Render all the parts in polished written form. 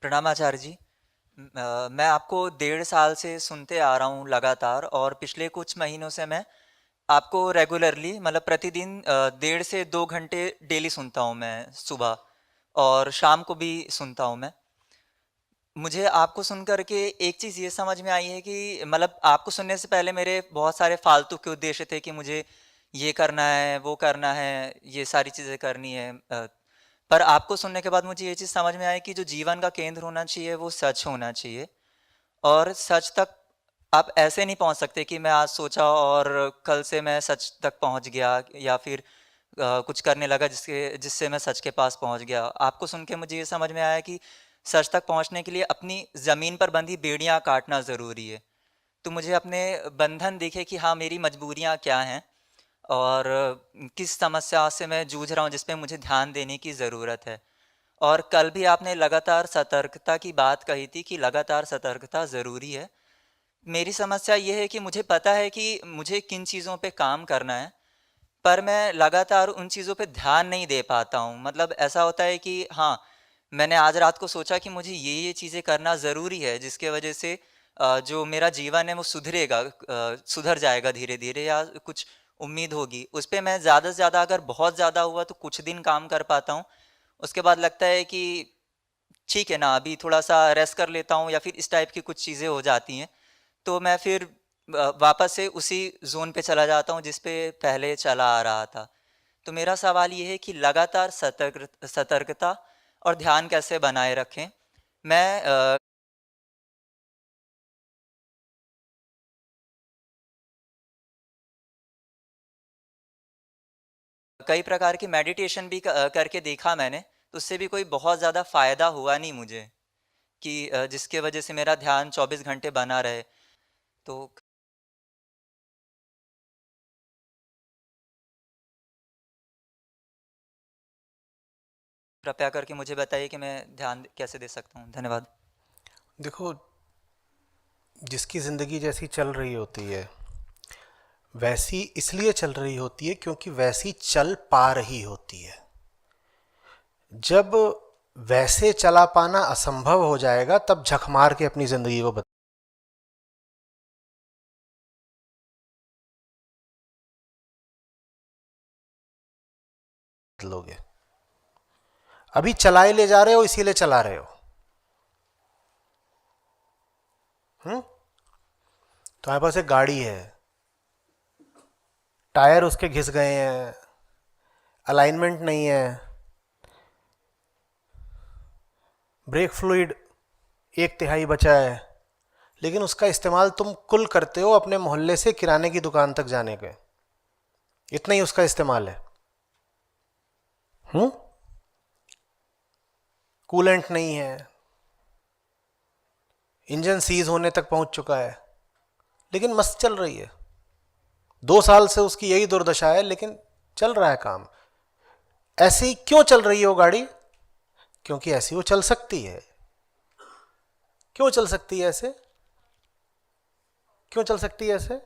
प्रणाम आचार्य जी। मैं आपको 1.5 साल से सुनते आ रहा हूँ लगातार, और पिछले कुछ महीनों से मैं आपको रेगुलरली मतलब प्रतिदिन 1.5 से 2 घंटे डेली सुनता हूँ। मैं सुबह और शाम को भी सुनता हूँ मैं। मुझे आपको सुन कर के एक चीज़ ये समझ में आई है कि मतलब आपको सुनने से पहले मेरे बहुत सारे फालतू के उद्देश्य थे कि मुझे ये करना है, वो करना है, ये सारी चीज़ें करनी है। पर आपको सुनने के बाद मुझे ये चीज़ समझ में आई कि जो जीवन का केंद्र होना चाहिए वो सच होना चाहिए। और सच तक आप ऐसे नहीं पहुंच सकते कि मैं आज सोचा और कल से मैं सच तक पहुंच गया, या फिर कुछ करने लगा जिसके जिससे मैं सच के पास पहुंच गया। आपको सुन के मुझे ये समझ में आया कि सच तक पहुंचने के लिए अपनी ज़मीन पर बंधी बेड़ियां काटना ज़रूरी है। तो मुझे अपने बंधन दिखे कि हाँ, मेरी मजबूरियां क्या हैं और किस समस्या से मैं जूझ रहा हूँ जिस पे मुझे ध्यान देने की ज़रूरत है। और कल भी आपने लगातार सतर्कता की बात कही थी कि लगातार सतर्कता ज़रूरी है। मेरी समस्या ये है कि मुझे पता है कि मुझे किन चीज़ों पे काम करना है, पर मैं लगातार उन चीज़ों पे ध्यान नहीं दे पाता हूँ। मतलब ऐसा होता है कि हाँ, मैंने आज रात को सोचा कि मुझे ये चीज़ें करना ज़रूरी है, जिसके वजह से जो मेरा जीवन है वो सुधरेगा, सुधर जाएगा धीरे धीरे, या कुछ उम्मीद होगी उस पे। मैं ज़्यादा से ज़्यादा, अगर बहुत ज़्यादा हुआ तो कुछ दिन काम कर पाता हूँ। उसके बाद लगता है कि ठीक है ना, अभी थोड़ा सा रेस्ट कर लेता हूँ, या फिर इस टाइप की कुछ चीज़ें हो जाती हैं। तो मैं फिर वापस से उसी जोन पे चला जाता हूँ जिस पे पहले चला आ रहा था। तो मेरा सवाल ये है कि लगातार सतर्कता और ध्यान कैसे बनाए रखें। मैं कई प्रकार की मेडिटेशन भी करके देखा मैंने, तो उससे भी कोई बहुत ज़्यादा फ़ायदा हुआ नहीं मुझे, कि जिसके वजह से मेरा ध्यान 24 घंटे बना रहे। तो कृपया करके मुझे बताइए कि मैं ध्यान कैसे दे सकता हूँ। धन्यवाद। देखो, जिसकी ज़िंदगी जैसी चल रही होती है वैसी इसलिए चल रही होती है क्योंकि वैसी चल पा रही होती है। जब वैसे चला पाना असंभव हो जाएगा तब झक मार के अपनी ज़िंदगी को बदलोगे। अभी चलाए ले जा रहे हो, इसीलिए चला रहे हो। तुम्हारे पास एक गाड़ी है, टायर उसके घिस गए हैं, अलाइनमेंट नहीं है, ब्रेक फ्लूइड 1/3 बचा है, लेकिन उसका इस्तेमाल तुम कुल करते हो अपने मोहल्ले से किराने की दुकान तक जाने के। इतना ही उसका इस्तेमाल है। कूलेंट नहीं है, इंजन सीज होने तक पहुंच चुका है, लेकिन मस्त चल रही है। 2 साल से उसकी यही दुर्दशा है, लेकिन चल रहा है काम। ऐसी क्यों चल रही है वो गाड़ी? क्योंकि ऐसी वो चल सकती है। क्यों चल सकती है ऐसे? क्यों चल सकती है ऐसे?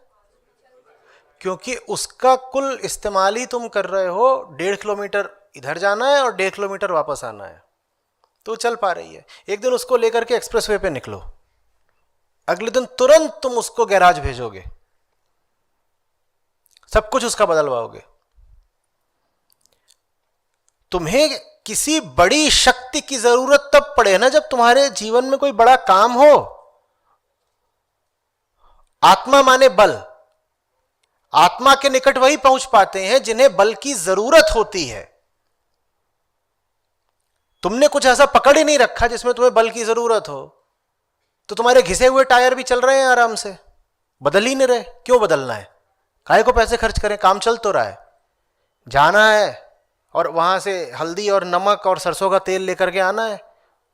क्योंकि उसका कुल इस्तेमाल ही तुम कर रहे हो, 1.5 किलोमीटर इधर जाना है और 1.5 किलोमीटर वापस आना है, तो चल पा रही है। एक दिन उसको लेकर के एक्सप्रेसवे पे निकलो, अगले दिन तुरंत तुम उसको गैराज भेजोगे, सब कुछ उसका बदलवाओगे। तुम्हें किसी बड़ी शक्ति की जरूरत तब पड़े ना जब तुम्हारे जीवन में कोई बड़ा काम हो। आत्मा माने बल। आत्मा के निकट वही पहुंच पाते हैं जिन्हें बल की जरूरत होती है। तुमने कुछ ऐसा पकड़ ही नहीं रखा जिसमें तुम्हें बल की जरूरत हो, तो तुम्हारे घिसे हुए टायर भी चल रहे हैं आराम से, बदल ही नहीं रहे। क्यों बदलना है? काहे को पैसे खर्च करें, काम चल तो रहा है। जाना है और वहां से हल्दी और नमक और सरसों का तेल लेकर के आना है,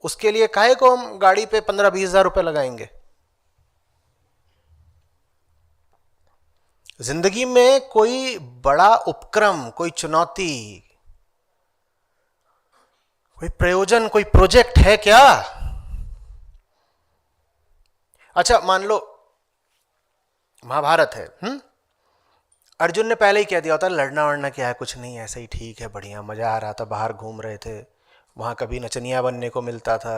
उसके लिए काहे को हम गाड़ी पे 15-20 हजार रुपए लगाएंगे? जिंदगी में कोई बड़ा उपक्रम, कोई चुनौती, कोई प्रयोजन, कोई प्रोजेक्ट है क्या? अच्छा मान लो महाभारत है। अर्जुन ने पहले ही कह दिया होता लड़ना वड़ना क्या है, कुछ नहीं, ऐसे ही ठीक है, बढ़िया मजा आ रहा था, बाहर घूम रहे थे, वहां कभी नचनिया बनने को मिलता था,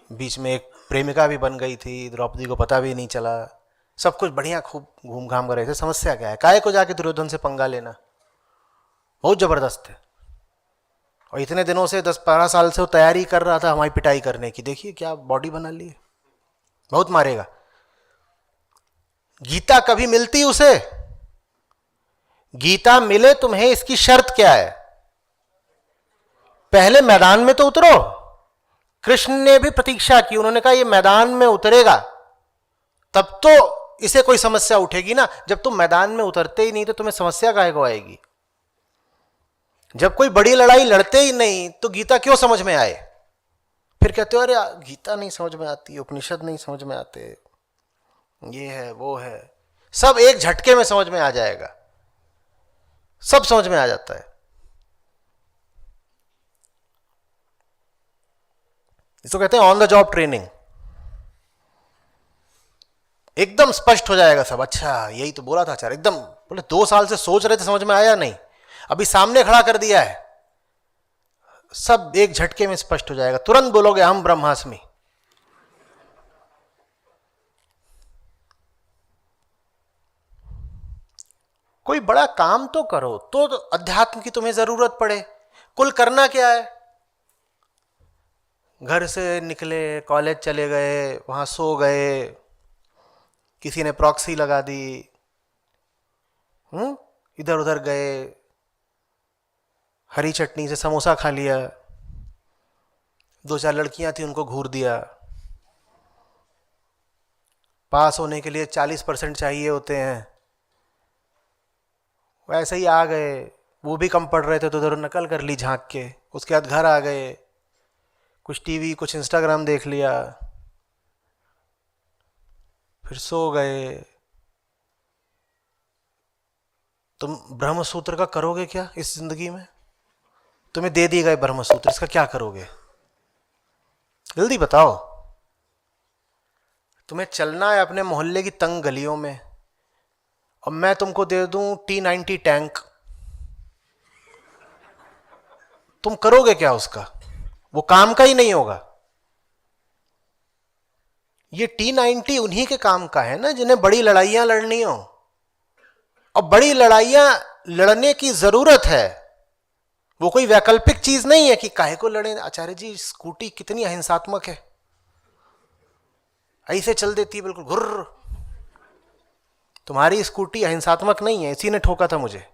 बीच में एक प्रेमिका भी बन गई थी, द्रौपदी को पता भी नहीं चला, सब कुछ बढ़िया खूब घूम घाम कर रहे थे। समस्या क्या है? काहे को जाके दुर्योधन से पंगा लेना? बहुत जबरदस्त है। और इतने दिनों से 10-12 साल से वो तैयारी कर रहा था हमारी पिटाई करने की, देखिए क्या बॉडी बना ली है। बहुत मारेगा। गीता कभी मिलती उसे? गीता मिले तुम्हें, इसकी शर्त क्या है? पहले मैदान में तो उतरो। कृष्ण ने भी प्रतीक्षा की, उन्होंने कहा ये मैदान में उतरेगा तब तो इसे कोई समस्या उठेगी ना। जब तुम मैदान में उतरते ही नहीं तो तुम्हें समस्या काहे को आएगी? जब कोई बड़ी लड़ाई लड़ते ही नहीं तो गीता क्यों समझ में आए? फिर कहते हो अरे गीता नहीं समझ में आती, उपनिषद नहीं समझ में आते, ये है वो है। सब एक झटके में समझ में आ जाएगा, सब समझ में आ जाता है। इसको कहते हैं ऑन द जॉब ट्रेनिंग। एकदम स्पष्ट हो जाएगा सब। अच्छा यही तो बोला था आचार्य, एकदम बोले 2 साल से सोच रहे थे समझ में आया नहीं, अभी सामने खड़ा कर दिया है, सब एक झटके में स्पष्ट हो जाएगा। तुरंत बोलोगे हम ब्रह्मास्मि। कोई बड़ा काम तो करो तो अध्यात्म की तुम्हें जरूरत पड़े। कुल करना क्या है? घर से निकले, कॉलेज चले गए, वहां सो गए, किसी ने प्रॉक्सी लगा दी, इधर उधर गए, हरी चटनी से समोसा खा लिया, 2-4 लड़कियां थी उनको घूर दिया। पास होने के लिए 40% चाहिए होते हैं, वैसे ही आ गए। वो भी कम पढ़ रहे थे तो उधर नकल कर ली झांक के। उसके बाद घर आ गए, कुछ टीवी कुछ इंस्टाग्राम देख लिया, फिर सो गए। तुम ब्रह्म सूत्र का करोगे क्या इस जिंदगी में? तुम्हें दे दिए गए ब्रह्म सूत्र, इसका क्या करोगे? जल्दी बताओ। तुम्हें चलना है अपने मोहल्ले की तंग गलियों में, और मैं तुमको दे दूं T90 टैंक, तुम करोगे क्या उसका? वो काम का ही नहीं होगा। ये T90 उन्हीं के काम का है ना जिन्हें बड़ी लड़ाइयां लड़नी हो, और बड़ी लड़ाइयां लड़ने की जरूरत है। वो कोई वैकल्पिक चीज नहीं है कि काहे को लड़े। आचार्य जी स्कूटी कितनी अहिंसात्मक है, ऐसे चल देती बिल्कुल घुर्र। तुम्हारी स्कूटी अहिंसात्मक नहीं है, इसी ने ठोका था मुझे।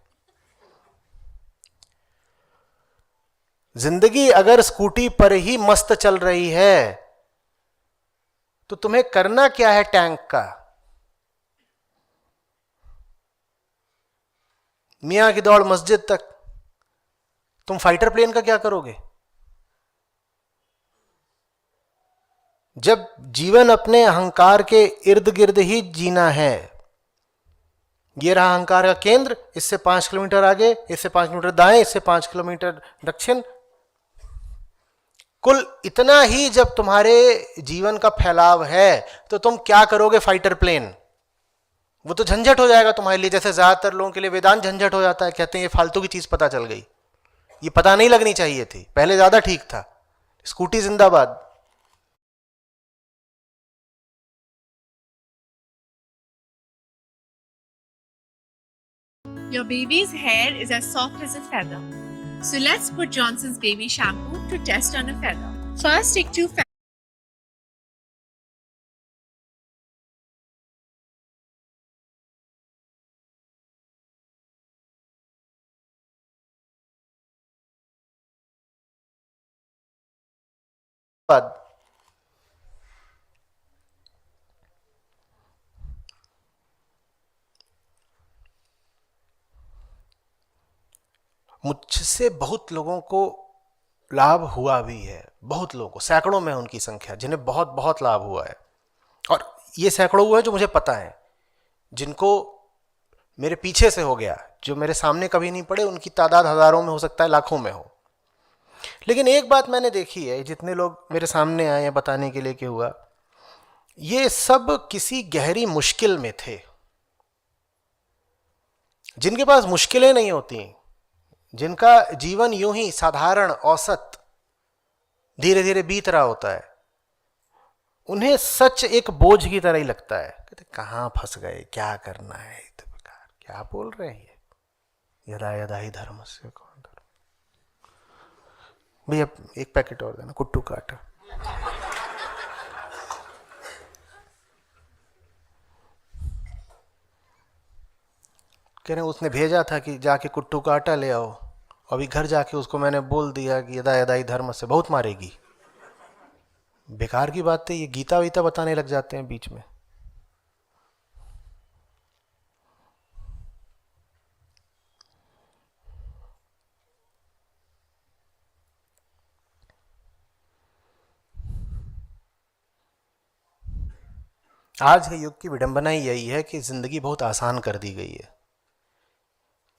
जिंदगी अगर स्कूटी पर ही मस्त चल रही है तो तुम्हें करना क्या है टैंक का? मियां की दौड़ मस्जिद तक, तुम फाइटर प्लेन का क्या करोगे? जब जीवन अपने अहंकार के इर्द गिर्द ही जीना है, ये रहा अहंकार का केंद्र, इससे 5 किलोमीटर आगे, इससे 5 किलोमीटर दाएं, इससे 5 किलोमीटर दक्षिण, कुल इतना ही जब तुम्हारे जीवन का फैलाव है तो तुम क्या करोगे फाइटर प्लेन? वो तो झंझट हो जाएगा तुम्हारे लिए, जैसे ज्यादातर लोगों के लिए वेदांत झंझट हो जाता है। कहते हैं ये फालतू की चीज पता चल गई, ये पता नहीं लगनी चाहिए थी, पहले ज्यादा ठीक था। स्कूटी जिंदाबाद। Your baby's hair is as soft as a feather. So let's put Johnson's Baby Shampoo to test on a feather. First, take 2 मुझसे बहुत लोगों को लाभ हुआ भी है, बहुत लोगों को, सैकड़ों में उनकी संख्या जिन्हें बहुत बहुत लाभ हुआ है। और ये सैकड़ों हुए जो मुझे पता है, जिनको मेरे पीछे से हो गया, जो मेरे सामने कभी नहीं पड़े, उनकी तादाद हजारों में हो सकता है, लाखों में हो। लेकिन एक बात मैंने देखी है, जितने लोग मेरे सामने आए हैं बताने के लिए कि हुआ, ये सब किसी गहरी मुश्किल में थे। जिनके पास मुश्किलें नहीं होती, जिनका जीवन यूं ही साधारण औसत धीरे धीरे बीत रहा होता है, उन्हें सच एक बोझ की तरह ही लगता है। कहते कहाँ फंस गए, क्या करना है, तो बेकार क्या बोल रहे हैं ये, यदा यदा ही धर्म से कौन धर्म। भैया एक पैकेट और देना कुट्टू का आटा। कह रहे उसने भेजा था कि जाके कुट्टू का आटा ले आओ, अभी घर जाके उसको मैंने बोल दिया कि यदा यदा ही धर्म से, बहुत मारेगी। बेकार की बात है, ये गीता वीता बताने लग जाते हैं बीच में। आज के युग की विडंबना ही यही है कि जिंदगी बहुत आसान कर दी गई है।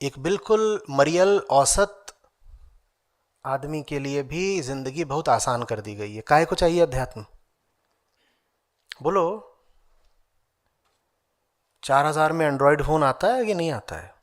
एक बिल्कुल मरियल औसत आदमी के लिए भी जिंदगी बहुत आसान कर दी गई है। काहे को चाहिए अध्यात्म? बोलो 4000 में एंड्रॉयड फोन आता है कि नहीं आता है?